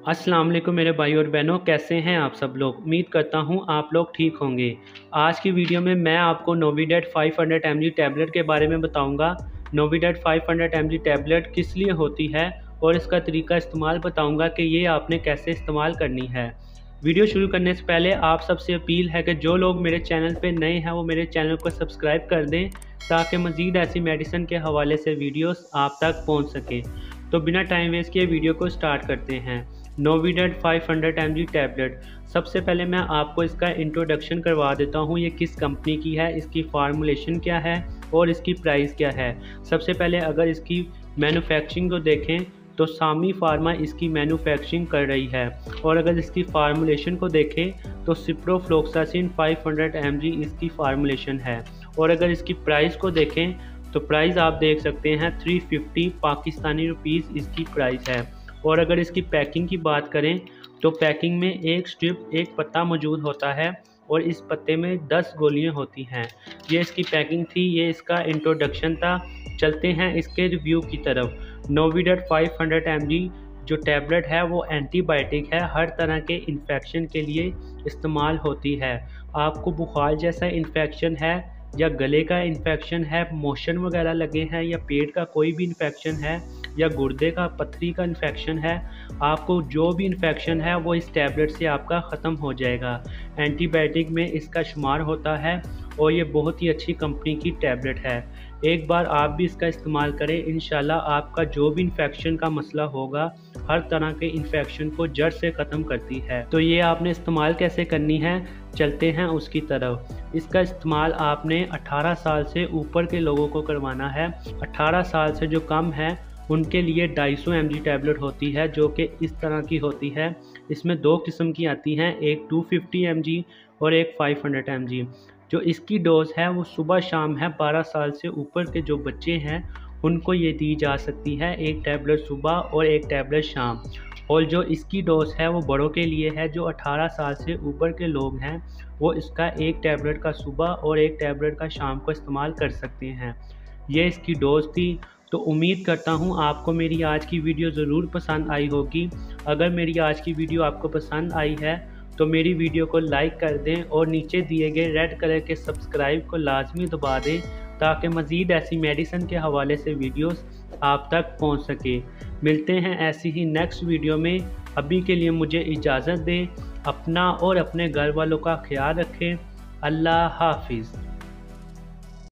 अस्सलाम वालेकुम मेरे भाई और बहनों, कैसे हैं आप सब लोग। उम्मीद करता हूं आप लोग ठीक होंगे। आज की वीडियो में मैं आपको नोविडेट 500 mg टैबलेट के बारे में बताऊंगा। नोविडेट 500 mg टैबलेट किस लिए होती है और इसका तरीका इस्तेमाल बताऊंगा कि ये आपने कैसे इस्तेमाल करनी है। वीडियो शुरू करने से पहले आप सबसे अपील है कि जो लोग मेरे चैनल पर नए हैं वो मेरे चैनल को सब्सक्राइब कर दें ताकि मज़ीद ऐसी मेडिसिन के हवाले से वीडियोस आप तक पहुंच सके। तो बिना टाइम वेस्ट किए वीडियो को स्टार्ट करते हैं। Novidat 500 mg tablet. सबसे पहले मैं आपको इसका इंट्रोडक्शन करवा देता हूँ, ये किस कंपनी की है, इसकी फार्मूलेशन क्या है और इसकी प्राइस क्या है। सबसे पहले अगर इसकी मैन्युफैक्चरिंग को देखें तो सामी फार्मा इसकी मैन्युफैक्चरिंग कर रही है, और अगर इसकी फार्मूलेशन को देखें तो सिप्रोफ्लोक्सासिन 500 mg इसकी फार्मूलेशन है। और अगर इसकी प्राइस को देखें तो प्राइस आप देख सकते हैं 350 पाकिस्तानी रुपीज़ इसकी प्राइस है। और अगर इसकी पैकिंग की बात करें तो पैकिंग में एक स्ट्रिप, एक पत्ता मौजूद होता है और इस पत्ते में 10 गोलियां होती हैं। ये इसकी पैकिंग थी, ये इसका इंट्रोडक्शन था। चलते हैं इसके रिव्यू की तरफ। नोविडेट 500 mg जो टैबलेट है वो एंटीबायोटिक है, हर तरह के इन्फेक्शन के लिए इस्तेमाल होती है। आपको बुखार जैसा इन्फेक्शन है या गले का इन्फेक्शन है, मोशन वगैरह लगे हैं या पेट का कोई भी इन्फेक्शन है या गुर्दे का पथरी का इन्फेक्शन है, आपको जो भी इन्फेक्शन है वो इस टैबलेट से आपका ख़त्म हो जाएगा। एंटीबायोटिक में इसका शुमार होता है और ये बहुत ही अच्छी कंपनी की टैबलेट है। एक बार आप भी इसका इस्तेमाल करें, इंशाल्लाह आपका जो भी इन्फेक्शन का मसला होगा, हर तरह के इन्फेक्शन को जड़ से ख़त्म करती है। तो ये आपने इस्तेमाल कैसे करनी है, चलते हैं उसकी तरफ। इसका इस्तेमाल आपने 18 साल से ऊपर के लोगों को करवाना है। 18 साल से जो कम है उनके लिए 250 mg टैबलेट होती है, जो कि इस तरह की होती है। इसमें दो किस्म की आती हैं, एक 250 mg और एक 500 mg। जो इसकी डोज़ है वो सुबह शाम है। 12 साल से ऊपर के जो बच्चे हैं उनको ये दी जा सकती है, एक टैबलेट सुबह और एक टैबलेट शाम। और जो इसकी डोज है वो बड़ों के लिए है, जो 18 साल से ऊपर के लोग हैं वो इसका एक टैबलेट का सुबह और एक टैबलेट का शाम को इस्तेमाल कर सकते हैं। ये इसकी डोज थी। तो उम्मीद करता हूँ आपको मेरी आज की वीडियो ज़रूर पसंद आई होगी। अगर मेरी आज की वीडियो आपको पसंद आई है तो मेरी वीडियो को लाइक कर दें और नीचे दिए गए रेड कलर के सब्सक्राइब को लाजमी दबा दें ताकि मज़ीद ऐसी मेडिसिन के हवाले से वीडियोस आप तक पहुंच सके। मिलते हैं ऐसी ही नेक्स्ट वीडियो में। अभी के लिए मुझे इजाज़त दें। अपना और अपने घर वालों का ख्याल रखें। अल्लाह हाफिज़।